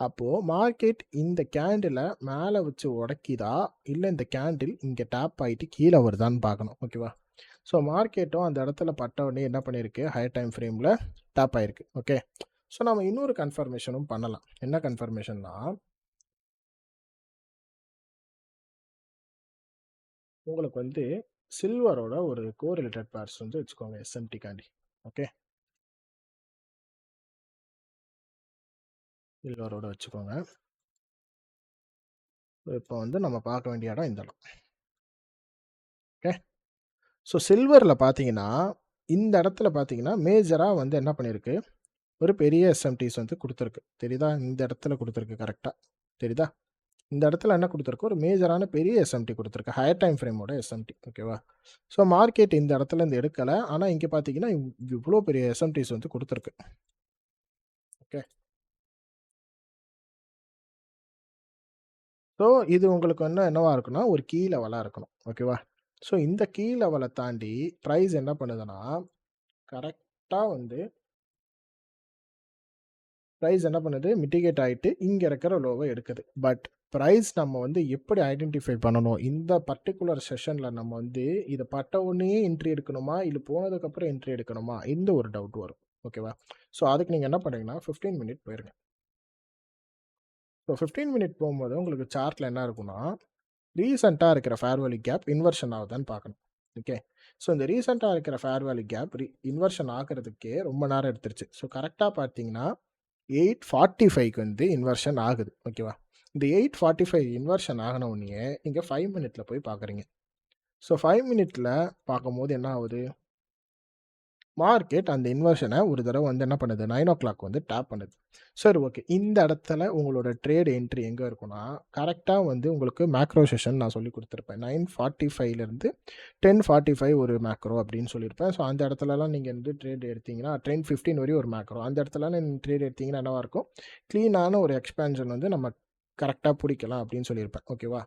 அப்போ மார்க்கெட் இந்த கேண்டில மேல வச்சு உடைக்குதா? இல்ல இந்த கேண்டில் இங்க டேப் ஆயிட்டு கீழ வருதான்னு பார்க்கணும். ஓகேவா? ஸோ மார்க்கெட்டும் அந்த இடத்துல பட்ட உடனே என்ன பண்ணியிருக்கு? ஹையர் டைம் ஃப்ரேம்ல டேப் ஆயிருக்கு. ஓகே. ஸோ நம்ம இன்னொரு கன்ஃபர்மேஷனும் பண்ணலாம். என்ன கன்ஃபர்மேஷன்னா, உங்களுக்கு வந்து சில்வரோட ஒரு கோரிலேட்டட் பேர்ஸ் வந்து வச்சுக்கோங்க எஸ்எம்டி காண்டி. ஓகே. சில்வரோட வச்சுக்கோங்க. இப்போ வந்து நம்ம பார்க்க வேண்டிய இடம் இந்த இடம். ஓகே. ஸோ சில்வர்ல பார்த்தீங்கன்னா, இந்த இடத்துல பார்த்தீங்கன்னா, மேஜரா வந்து என்ன பண்ணியிருக்கு? ஒரு பெரிய எஸ்எம்டிஸ் வந்து குடுத்துருக்கு. தெரியுதா? இந்த இடத்துல குடுத்துருக்கு கரெக்ட்டா. தெரியுதா? இந்த இடத்துல என்ன குடுத்துருக்கு? ஒரு மேஜரான பெரிய எஸ்எம்டி குடுத்துருக்கு. ஹையர் டைம் ஃப்ரேமோட எஸ்எம்டி. ஓகேவா? ஸோ மார்க்கெட் இந்த இடத்துல இருந்து எடுக்கல. ஆனா இங்க பார்த்தீங்கன்னா, இவ்ளோ பெரிய எஸ்எம்டிஸ் வந்து குடுத்துருக்கு. ஓகே. ஸோ இது உங்களுக்கு வந்து என்னவா இருக்குன்னா, ஒரு கீ லெவலா இருக்கணும். ஓகேவா? ஸோ இந்த கீ லெவல தாண்டி பிரைஸ் என்ன பண்ணுதுன்னா, கரெக்ட்டா வந்து பிரைஸ் என்ன பண்ணுது? மிட்டிகேட் ஆயிட்டு இங்க இருக்கிற லோவ எடுக்குது. பட் பிரைஸ் நம்ம வந்து எப்படி ஐடென்டிஃபை பண்ணணும்? இந்த பர்ட்டிகுலர் செஷன்ல நம்ம வந்து இத பட்ட உடனேயே என்ட்ரி எடுக்கணுமா? இல்ல போனதுக்கப்புறம் என்ட்ரி எடுக்கணுமா? இந்த ஒரு டவுட் வரும். ஓகேவா? ஸோ அதுக்கு நீங்க என்ன பண்றீங்கன்னா, 15 மினிட் போயிருங்க. ஸோ 15 மினிட் போம்போது உங்களுக்கு சார்ட்ல என்ன இருக்கும்னா, ரீசென்ட்டா இருக்கிற ஃபேர் வேல்யூ கேப் இன்வெர்ஷன் ஆகுதான்னு பார்க்கணும். ஓகே. ஸோ இந்த ரீசென்ட்டா இருக்கிற ஃபேர் வேல்யூ கேப் இன்வெர்ஷன் ஆகுறதுக்கே ரொம்ப நேரம் எடுத்துருச்சு. ஸோ கரெக்ட்டா பார்த்தீங்கன்னா 8:45க்கு வந்து இன்வெர்ஷன் ஆகுது. ஓகேவா? இந்த 8:45 இன்வெர்ஷன் ஆகுன உடனேயே, நீங்க 5 மினிட்ல போய் பார்க்குறீங்க. ஸோ 5 மினிட்ல பார்க்கும்போது என்ன ஆகுது? மார்க்கெட் அந்த இன்வெர்ஷன ஒரு தடவ வந்து என்ன பண்ணுது? 9:00 வந்து டேப் பண்ணுது. சரி ஓகே. இந்த இடத்துல உங்களோட ட்ரேட் என்ட்ரி எங்க இருக்கும்னா, கரெக்ட்டா வந்து உங்களுக்கு மேக்ரோ செஷன் நான் சொல்லிக் குடுத்துருப்பேன். 9:45லேருந்து 10:45 ஒரு மேக்ரோ அப்படின்னு சொல்லியிருப்பேன். ஸோ அந்த இடத்துலலாம் நீங்க வந்து ட்ரேட் எடுத்தீங்கன்னா, 10:15 வரையும் ஒரு மேக்ரோ. அந்த இடத்துலலாம் நீங்க ட்ரேட் எடுத்தீங்கன்னா என்னவா இருக்கும்? கிளீனான ஒரு எக்ஸ்பான்ஷன் வந்து நம்ம கரெக்ட்டா புடிக்கலாம் அப்படின்னு சொல்லியிருப்பேன். ஓகேவா?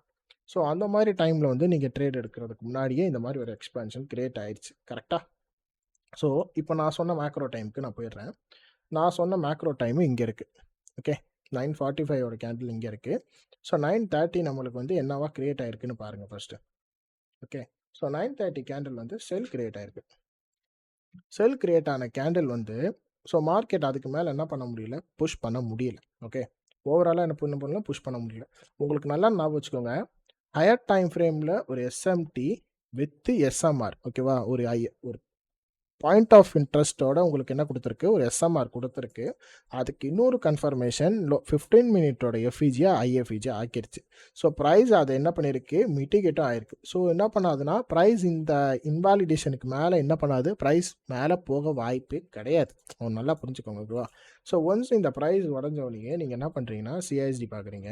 ஸோ அந்த மாரி டைம்ல வந்து நீங்க ட்ரேட் எடுக்கிறதுக்கு முன்னாடியே இந்த மாரி ஒரு எக்ஸ்பான்ஷன் கிரியேட் ஆயிருச்சு. கரெக்ட்டா? ஸோ, இப்போ நான் சொன்ன மேக்ரோ டைம்க்கு நான் போயிடுறேன். நான் சொன்ன மேக்ரோ டைம் இங்க இருக்கு. ஓகே. 9:45 ஓட கேண்டில் இங்க இருக்கு. ஸோ 9:30 நம்மளுக்கு வந்து என்னவா கிரியேட் ஆயிருக்குன்னு பாருங்க ஃபர்ஸ்ட்டு. ஓகே. ஸோ 9:30 கேண்டில் வந்து செல் கிரியேட் ஆயிருக்கு. செல் கிரியேட் ஆன கேண்டில் வந்து ஸோ மார்க்கெட் அதுக்கு மேல என்ன பண்ண முடியல? புஷ் பண்ண முடியல. ஓகே. ஓவராலா என்ன பண்ணல? புஷ் பண்ண முடியல. உங்களுக்கு நல்லா ஞாபகம் வச்சுக்கோங்க. ஹையர் டைம் ஃப்ரேம்ல ஒரு எஸ்எம்டி வித் எஸ்எம்ஆர் ஓகேவா? ஒரு பாயிண்ட் ஆஃப் இன்ட்ரெஸ்ட்டோட உங்களுக்கு என்ன குடுத்துருக்கு? ஒரு எஸ்எம்ஆர் குடுத்துருக்கு. அதுக்கு இன்னொரு கன்ஃபர்மேஷன் 15 மினிட்டோட எஃப்இஜியா, ஐஎஃப்இஜியா ஆக்கிருச்சு. ஸோ பிரைஸ் அது என்ன பண்ணியிருக்கு? மிட்டிகேட்டும் ஆயிருக்கு. ஸோ என்ன பண்ணாதுன்னா, பிரைஸ் இந்த இன்வாலிடேஷனுக்கு மேல என்ன பண்ணாது? பிரைஸ் மேல போக வாய்ப்பே கிடையாது. நல்லா புரிஞ்சுக்கோங்க. ஓகேவா? ஸோ ஒன்ஸ் இந்த பிரைஸ் உடைஞ்ச உடனேயே நீங்க என்ன பண்றீங்கன்னா, சிஐஎஸ்டி பார்க்குறீங்க.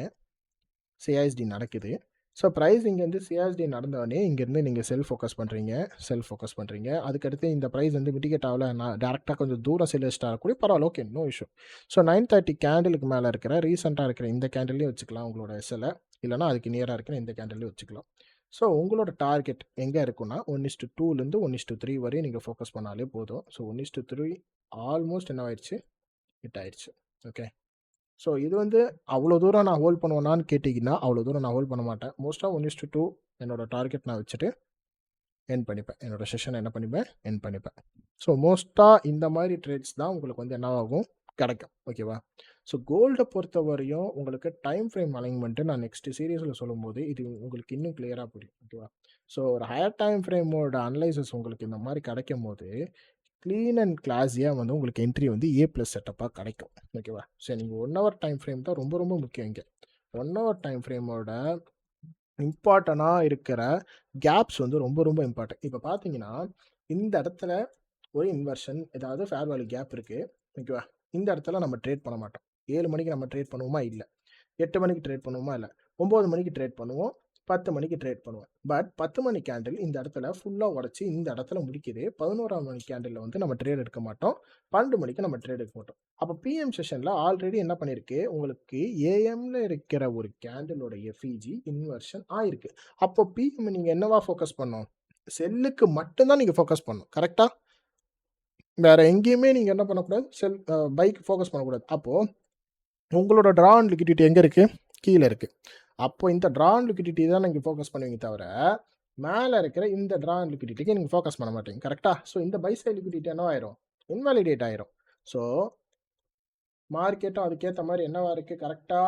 சிஐஎஸ்டி நடக்குது. ஸோ பிரைஸ் இங்கேருந்து சிஐஎஸ்டி நடந்தோடனே இங்கேருந்து நீங்கள் செல் ஃபோக்கஸ் பண்ணுறீங்க. அதுக்கடுத்து இந்த பிரைஸ் வந்து மிட்டிகேட் ஆகல. நான் டேரெக்டாக கொஞ்சம் தூரம் செல் வச்சுட்டா கூட பரவாயில்ல. ஓகே. No issue. ஸோ 9:30 கேண்டிலுக்கு மேலே இருக்கிற ரீசெண்டாக இருக்கிற இந்த கேண்டில்லையும் வச்சுக்கலாம் உங்களோட எஸ்எல்லை. இல்லைனா அதுக்கு நியராக இருக்கிற இந்த கேண்டில்லையும் வச்சுக்கலாம். ஸோ உங்களோட டார்கெட் எங்கே இருக்குன்னா 1:2லேருந்து 1:3 வரையும் நீங்கள் ஃபோக்கஸ் பண்ணாலே போதும். ஸோ 1:3 ஆல்மோஸ்ட் என்ன ஆயிடுச்சு? ஹிட் ஆயிடுச்சு. ஓகே. ஸோ இது வந்து அவ்வளோ தூரம் நான் ஹோல்ட் பண்ணுவேனான்னு கேட்டிங்கன்னா, அவ்வளோ தூரம் நான் ஹோல்ட் பண்ண மாட்டேன். மோஸ்ட்டா 1:2 என்னோட டார்கெட் நான் வச்சுட்டு எண்ட் பண்ணிப்பேன். என்னோட செஷன என்ன பண்ணிப்பேன்? எண்ட் பண்ணிப்பேன். ஸோ மோஸ்ட்டா இந்த மாரி ட்ரேட்ஸ் தான் உங்களுக்கு வந்து என்னவாகும்? கிடைக்கும். ஓகேவா? ஸோ கோல்ட பொறுத்தவரையும் உங்களுக்கு டைம் ஃப்ரேம் அலைன்மென்ட் நான் நெக்ஸ்ட் சீரிஸ்ல சொல்லும்போது, இது உங்களுக்கு இன்னும் கிளியரா புரியும். ஓகேவா? ஸோ ஒரு ஹையர் டைம் ஃப்ரேமோட அனலைசிஸ் உங்களுக்கு இந்த மாரி கிடைக்கும்போது, கிளீன் அண்ட் கிளாஸியா வந்து உங்களுக்கு என்ட்ரி வந்து ஏ பிளஸ் செட்டப்பா கிடைக்கும். ஓகேவா? ஸோ நீங்க 1 ஹவர் டைம் ஃப்ரேம் தான் ரொம்ப ரொம்ப முக்கியம் இங்க. 1 ஹவர் டைம் ஃப்ரேமோட இம்பார்ட்டனா இருக்கிற கேப்ஸ் வந்து ரொம்ப ரொம்ப இம்பார்ட்டன்ட். இப்ப பார்த்தீங்கன்னா, இந்த இடத்துல ஒரு இன்வெர்ஷன் ஏதாவது ஃபேர் வேல்யூ கேப் இருக்கு. ஓகேவா? இந்த இடத்துல நம்ம ட்ரேட் பண்ண மாட்டோம். 7 மணிக்கு நம்ம ட்ரேட் பண்ணுவோமா? இல்ல. 8 மணிக்கு ட்ரேட் பண்ணுவோமா? இல்ல. 9 மணிக்கு ட்ரேட் பண்ணுவோம். 10 மணிக்கு ட்ரேட் பண்ணுவோம். பட் 10 மணி கேண்டில் இந்த இடத்துல ஃபுல்லா உடைச்சு இந்த இடத்துல முடிக்குது. 11ஆம் மணி கேண்டில்ல வந்து நம்ம ட்ரேட் எடுக்க மாட்டோம். 12 மணிக்கு நம்ம ட்ரேட் எடுக்க மாட்டோம். அப்ப பிஎம் செஷன்ல ஆல்ரெடி என்ன பண்ணிருக்கு? உங்களுக்கு ஏஎம்ல இருக்கிற ஒரு கேண்டிலோட எஃப்இஜி இன்வெர்ஷன் ஆயிருக்கு. அப்போ பிஎம் நீங்க என்னவா ஃபோக்கஸ் பண்ணணும்? செல்லுக்கு மட்டும் தான் நீங்க ஃபோக்கஸ் பண்ணணும். கரெக்ட்டா? வேற எங்கேயுமே நீங்க என்ன பண்ணக்கூடாது? பைக்கு ஃபோக்கஸ் பண்ணக்கூடாது. அப்போ உங்களோட ட்ரா அண்ட் லிக்விடிட்டி எங்க இருக்கு? கீழ இருக்கு. அப்போ இந்த ட்ரா அண்ட் லிக்விடிட்டி தான் நீங்க ஃபோக்கஸ் பண்ணுவீங்க தவிர, மேல இருக்கிற இந்த ட்ரா அண்ட் லிக்விடிட்டிக்கு நீங்க ஃபோக்கஸ் பண்ண மாட்டீங்க. கரெக்ட்டா? ஸோ இந்த பை சைட் லிக்விடிட்டி என்னவாயிரும்? இன்வாலிடேட் ஆயிரும். ஸோ மார்க்கெட்டும் அதுக்கேத்த மாரி என்னவா இருக்கு? கரெக்ட்டா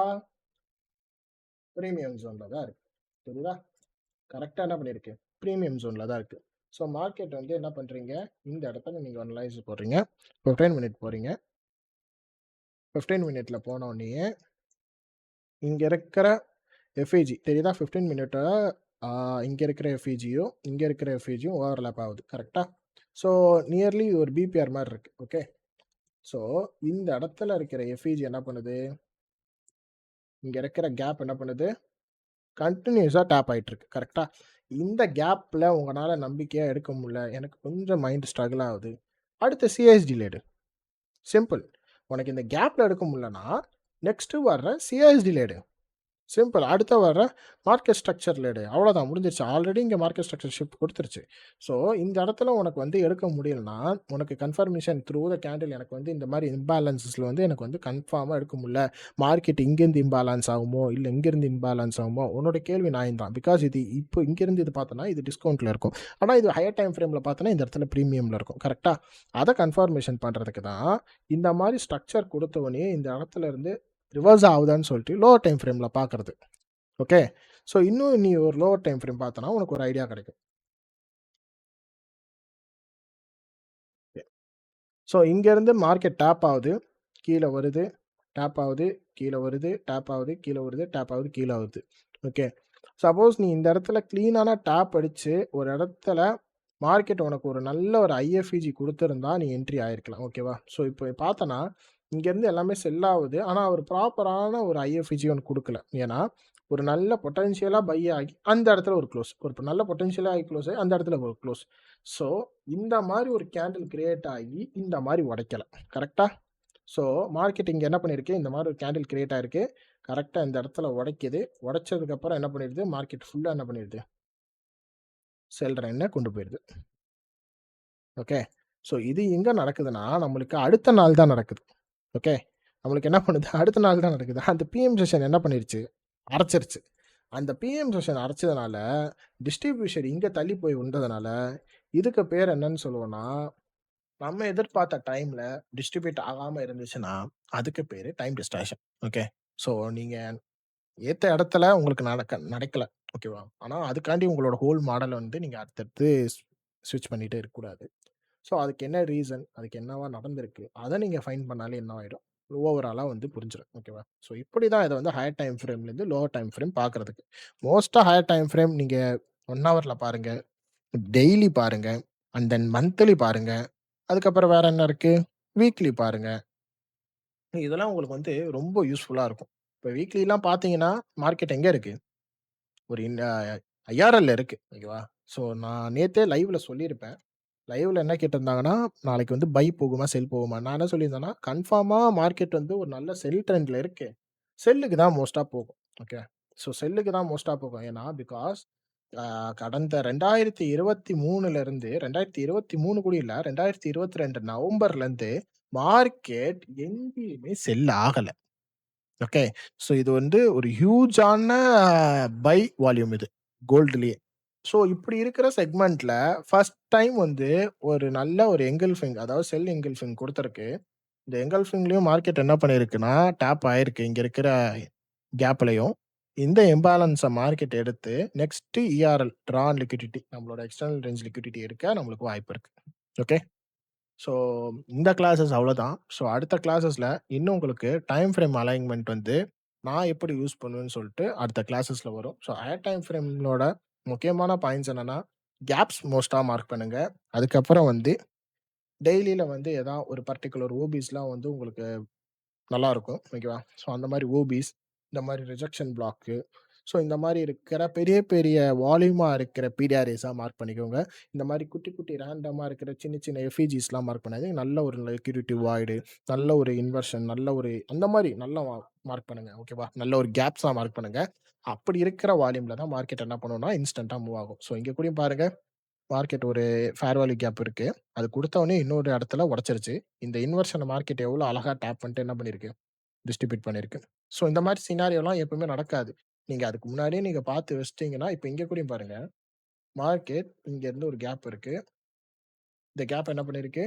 பிரீமியம் ஜோன்ல தான் இருக்கு. புரியுதா? கரெக்ட்டா என்ன பண்ணிருக்கு? பிரீமியம் ஜோன்ல தான் இருக்கு. ஸோ மார்க்கெட் வந்து என்ன பண்றீங்க? இந்த இடத்துல நீங்க அனலைஸ் போடுறீங்க. 15 மினிட் போறீங்க. 15 மினிட்ல போனோனயே இங்க இருக்கிற எஃப்இஜி தெரியுதா? 15 மினிட்ட இங்க இருக்கிற எஃப்இஜியும், இங்க இருக்கிற எஃப்இஜியும் ஓவர்லேப் ஆகுது. கரெக்ட்டா? ஸோ நியர்லி ஒரு பிபிஆர் மாரி இருக்கு. ஓகே. ஸோ இந்த இடத்துல இருக்கிற எஃப்இஜி என்ன பண்ணுது? இங்க இருக்கிற கேப் என்ன பண்ணுது? கன்டினியூஸா டேப் ஆயிட்டு இருக்கு. கரெக்ட்டா? இந்த கேப்ல உங்கனால நம்பிக்கையா எடுக்க முடியல. எனக்கு கொஞ்சம் மைண்ட் ஸ்ட்ரகிள் ஆகுது. அடுத்த சிஎஸ்டில எடு. சிம்பிள். உனக்கு இந்த கேப்ல எடுக்க முடியலன்னா, நெக்ஸ்ட் வர்ற சிஎஸ்டில எடு. சிம்பிள். அடுத்த வர மார்க்கெட் ஸ்ட்ரக்சர்ல எடு. அவ்வளோதான் முடிஞ்சிருச்சு. ஆல்ரெடி இங்க மார்க்கெட் ஸ்ட்ரக்சர் ஷிஃப்ட் குடுத்துருச்சு. ஸோ இந்த இடத்துல உனக்கு வந்து எடுக்க முடியலன்னா, உனக்கு கன்ஃபர்மேஷன் த்ரூ த கேண்டில் எனக்கு வந்து இந்த மாரி இம்பேலன்ஸஸ்ல வந்து எனக்கு வந்து கன்ஃபார்மா எடுக்க முடியல. மார்க்கெட் இங்கேருந்து இம்பேலன்ஸ் ஆகுமோ, இல்ல இங்கேருந்து இம்பேலன்ஸ் ஆகுமோ? உன்னோட கேள்வி நியாயம் தான். பிகாஸ் இது இப்போ இங்கேருந்து இது பார்த்தோன்னா, இது டிஸ்கவுண்ட்ல இருக்கும். ஆனா இது ஹையர் டைம் ஃப்ரேம்ல பார்த்தோன்னா, இந்த இடத்துல பிரீமியம்ல இருக்கும். கரெக்ட்டா? அத கன்ஃபர்மேஷன் பண்றதுக்கு தான், இந்த மாரி ஸ்ட்ரக்சர் குடுத்தவொன்னே இந்த இடத்துல இருந்து ரிவர்ஸ் ஆகுதான்னு சொல்லிட்டு லோவர் டைம் ஃப்ரேம்ல பார்க்கறது. ஓகே. ஸோ இன்னும் நீ ஒரு லோவர் டைம் ஃப்ரேம் பார்த்தன்னா, உனக்கு ஒரு ஐடியா கிடைக்கும். ஸோ இங்கேருந்து மார்க்கெட் டேப் ஆகுது, கீழ வருது, டேப் ஆகுது, கீழ வருது, டேப் ஆகுது, கீழ வருது, டேப் ஆகுது, கீழ வருது. ஓகே. சப்போஸ் நீ இந்த இடத்துல கிளீனான டேப் அடிச்சு, ஒரு இடத்துல மார்க்கெட் உனக்கு ஒரு நல்ல ஒரு ஐஎஃப்இஜி குடுத்திருந்தா, நீ என்ட்ரி ஆயிருக்கலாம். ஓகேவா? ஸோ இப்போ பார்த்தன்னா, இங்கேருந்து எல்லாமே செல் ஆவுது. ஆனா ஒரு ப்ராப்பரான ஒரு ஐஎஃப்இஜி உனக்கு குடுக்கல. ஏன்னா, ஒரு நல்ல பொட்டன்ஷியலா பை ஆகி, அந்த இடத்துல ஒரு க்ளோஸ். ஒரு நல்ல பொட்டன்ஷியலா ஆகி க்ளோஸ் ஆகி, அந்த இடத்துல ஒரு க்ளோஸ். ஸோ இந்த மாரி ஒரு கேண்டில் கிரியேட் ஆகி, இந்த மாரி உடைக்கல. கரெக்ட்டா? ஸோ மார்க்கெட் இங்க என்ன பண்ணியிருக்கு, இந்த மாரி ஒரு கேண்டில் கிரியேட் ஆயிருக்கு. கரெக்ட்டா இந்த இடத்துல உடைக்குது. உடைச்சதுக்கப்புறம் என்ன பண்ணிடுது, மார்க்கெட் ஃபுல்லா என்ன பண்ணிடுது, செல் ட்ரெண்ட்ல கொண்டு போயிருது. ஓகே. ஸோ இது எங்க நடக்குதுன்னா, நம்மளுக்கு அடுத்த நாள் தான் நடக்குது. ஓகே. நம்மளுக்கு என்ன பண்ணுது, அடுத்த நாள் தான் நடக்குது. அந்த பிஎம் செஷன் என்ன பண்ணிருச்சு, அரைச்சிருச்சு. அந்த பிஎம் செஷன் அரைச்சதுனால, டிஸ்ட்ரிபியூஷன் இங்க தள்ளி போய் விழுந்ததுனால, இதுக்கு பேர் என்னன்னு சொல்லுவோம்னா, நம்ம எதிர்பார்த்த டைம்ல டிஸ்ட்ரிபியூட் ஆகாம இருந்துச்சுன்னா, அதுக்கு பேரு டைம் டிஸ்டார்ஷன். ஓகே. ஸோ நீங்க ஏத்த இடத்துல உங்களுக்கு நடக்கல. ஓகேவா? ஆனா அதுக்காண்டி உங்களோட ஹோல் மாடல வந்து நீங்க அடுத்தடுத்து ஸ்விட்ச் பண்ணிட்டே இருக்கக்கூடாது. ஸோ அதுக்கு என்ன ரீசன்? அதுக்கு என்னவா நடந்திருக்கு? அத நீங்க ஃபைண்ட் பண்ணாலே என்னவாயிடும், ஓவராலா வந்து புரிஞ்சிரும். ஓகேவா? ஸோ இப்படி தான் இத வந்து ஹையர் டைம் ஃப்ரேம்லேருந்து லோவர் டைம் ஃப்ரேம் பார்க்கறதுக்கு. மோஸ்ட்டா ஹையர் டைம் ஃப்ரேம் நீங்க 1 ஹவர்ல பாருங்க, டெய்லி பாருங்க, அண்ட் தென் மந்த்லி பாருங்க. அதுக்கப்புறம் வேற என்ன இருக்கு? வீக்லி பாருங்க. இதெல்லாம் உங்களுக்கு வந்து ரொம்ப யூஸ்ஃபுல்லா இருக்கும். இப்ப வீக்லிலாம் பார்த்தீங்கன்னா, மார்க்கெட் எங்க இருக்கு? ஒரு ஐஆர்எல்ல இருக்கு. ஓகேவா? ஸோ நான் நேத்தே லைவ்ல சொல்லியிருப்பேன். லைவ்ல என்ன கேட்டிருந்தாங்கன்னா, நாளைக்கு வந்து பை போகுமா? செல் போகுமா? நான் என்ன சொல்லியிருந்தேன்னா, கன்ஃபார்மா மார்க்கெட் வந்து ஒரு நல்ல செல் ட்ரெண்ட்ல இருக்கு. செல்லுக்கு தான் மோஸ்ட்டா போகும். ஓகே. ஸோ செல்லுக்கு தான் மோஸ்ட்டா போகும். ஏன்னா, பிகாஸ் கடந்த 2023ல இருந்து 2023 கூட இல்ல. 2022 நவம்பர்லேருந்து மார்க்கெட் எங்கேயுமே செல் ஆகல. ஓகே. ஸோ இது வந்து ஒரு ஹியூஜான பை வால்யூம் இது. கோல்டுலயே. ஸோ இப்படி இருக்கிற செக்மென்ட்ல ஃபர்ஸ்ட் டைம் வந்து ஒரு நல்ல ஒரு எங்கல்ஃபிங் அதாவது செல் எங்கல்ஃபிங் குடுத்திருக்கு. இந்த எங்கல்ஃபிங்லயும் மார்க்கெட் என்ன பண்ணியிருக்குன்னா, டேப் ஆயிருக்கு. இங்க இருக்கிற கேப்லயும். இந்த இம்பேலன்ஸ மார்க்கெட் எடுத்து next ERL draw on liquidity நம்மளோட எக்ஸ்டர்னல் ரேஞ்ச் லிக்விடிட்டி எடுக்க நம்மளுக்கு வாய்ப்பு இருக்கு. ஓகே. ஸோ இந்த கிளாஸஸ் அவ்வளோதான். ஸோ அடுத்த கிளாஸஸ்ல இன்னும் உங்களுக்கு டைம் ஃப்ரேம் அலைன்மென்ட் வந்து நான் எப்படி யூஸ் பண்ணுவேன்னு சொல்லிட்டு அடுத்த கிளாஸஸ்ல வரும். ஸோ ஹையர் டைம் ஃப்ரேம்லோட முக்கியமான பாயிண்ட்ஸ் என்னன்னா, கேப்ஸ் மோஸ்ட்டா மார்க் பண்ணுங்க. அதுக்கப்புறம் வந்து டெய்லில வந்து ஒரு பர்ட்டிகுலர் ஓபிஸ்லாம் வந்து உங்களுக்கு நல்லாருக்கும். ஓகேவா? ஸோ அந்த மாரி ஓபிஸ், இந்த மாரி ரிஜெக்ஷன் பிளாக்கு, ஸோ இந்த மாரி இருக்கிற பெரிய பெரிய வால்யூமா இருக்கிற பிடிஆர்ஏஸா மார்க் பண்ணிக்கோங்க. இந்த மாரி குட்டி குட்டி ரேண்டமா இருக்கிற சின்ன சின்ன எஃப்இஜிஸ்லாம் மார்க் பண்ணாதீங்க. நல்ல ஒரு லிக்விடிட்டி வாய்டு, நல்ல ஒரு இன்வெர்ஷன், நல்ல ஒரு அந்த மாரி நல்லா மார்க் பண்ணுங்க. ஓகேவா? நல்ல ஒரு கேப்ஸா மார்க் பண்ணுங்க. அப்படி இருக்கிற வால்யூம்ல தான் மார்க்கெட் என்ன பண்ணும்னா, இன்ஸ்டன்ட்டா மூவ் ஆகும். ஸோ இங்க கூடயும் பாருங்க, மார்க்கெட் ஒரு ஃபேர் வேல்யூ கேப் இருக்கு. அது குடுத்தவுனே இன்னொரு இடத்துல உடைச்சிருச்சு. இந்த இன்வெர்ஷன மார்க்கெட் எவ்வளோ அழகா டேப் பண்ணிட்டு என்ன பண்ணிருக்கு? டிஸ்ட்ரிபியூட் பண்ணியிருக்கு. ஸோ இந்த மாரி சினாரியோலாம் எப்பவுமே நடக்காது. நீங்க அதுக்கு முன்னாடியே நீங்க பார்த்து வச்சுட்டீங்கன்னா, இப்ப இங்க கூடயும் பாருங்க. மார்க்கெட் இங்க இருந்து ஒரு கேப் இருக்கு. இந்த கேப் என்ன பண்ணியிருக்கு?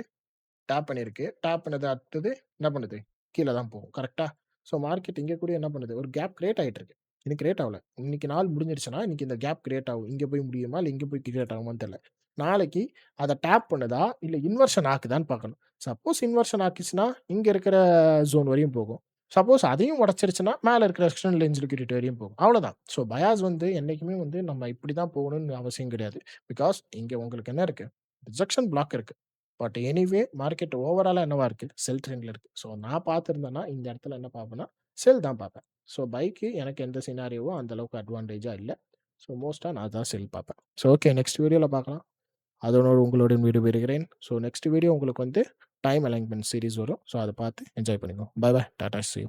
டேப் பண்ணியிருக்கு. டேப் பண்ணது அடுத்தது என்ன பண்ணுது? கீழ தான் போகும். கரெக்ட்டா? ஸோ மார்க்கெட் இங்க கூட என்ன பண்ணுது? ஒரு கேப் கிரியேட் ஆயிட்டு இருக்கு. இன்னைக்கு கிரியேட் ஆவல. இன்னைக்கு நாள் முடிஞ்சிருச்சுன்னா, இன்னைக்கு இந்த கேப் கிரியேட் ஆகும். இங்க போய் முடியுமா? இல்ல இங்க போய் கிரியேட் ஆகுமான்னு தெரியல. நாளைக்கு அத டேப் பண்ணுதா? இல்ல இன்வெர்ஷன் ஆக்குதான்னு பார்க்கணும். சப்போஸ் இன்வெர்ஷன் ஆக்கிச்சுன்னா, இங்க இருக்கிற ஜோன் வரையும் போகும். சப்போஸ் அதையும் உடைச்சிருச்சுன்னா, மேல இருக்கிற எக்ஸ்டர்னல் ரேஞ்ச் லிக்விடிட்டி வரையும் போகும். அவ்வளோதான். ஸோ பயாஸ் வந்து என்னைக்குமே வந்து நம்ம இப்படி தான் போகணும்னு அவசியம் கிடையாது. பிகாஸ் இங்க உங்களுக்கு என்ன இருக்கு? ரிஜெக்ஷன் பிளாக் இருக்கு. பட் எனிவே மார்க்கெட் ஓவராலா என்னவா இருக்கு? செல் ட்ரெண்ட்ல இருக்கு. ஸோ நான் பார்த்திருந்தேன்னா, இந்த இடத்துல என்ன பார்ப்பேன்னா, செல் தான் பார்ப்பேன். ஸோ பைக்கு எனக்கு எந்த சினாரியோவும் அந்த அளவுக்கு அட்வான்டேஜா இல்ல. ஸோ மோஸ்ட்டா நான் தான் செல் பார்ப்பேன். ஸோ ஓகே நெக்ஸ்ட் வீடியோல பார்க்கலாம். அதனோடு உங்களுடன் விடைபெறுகிறேன். ஸோ நெக்ஸ்ட் வீடியோ உங்களுக்கு வந்து டைம் அலைன்மென்ட் சீரிஸ் வரும். ஸோ அத பார்த்து என்ஜாய் பண்ணுங்க. Bye bye. டாடா. See you.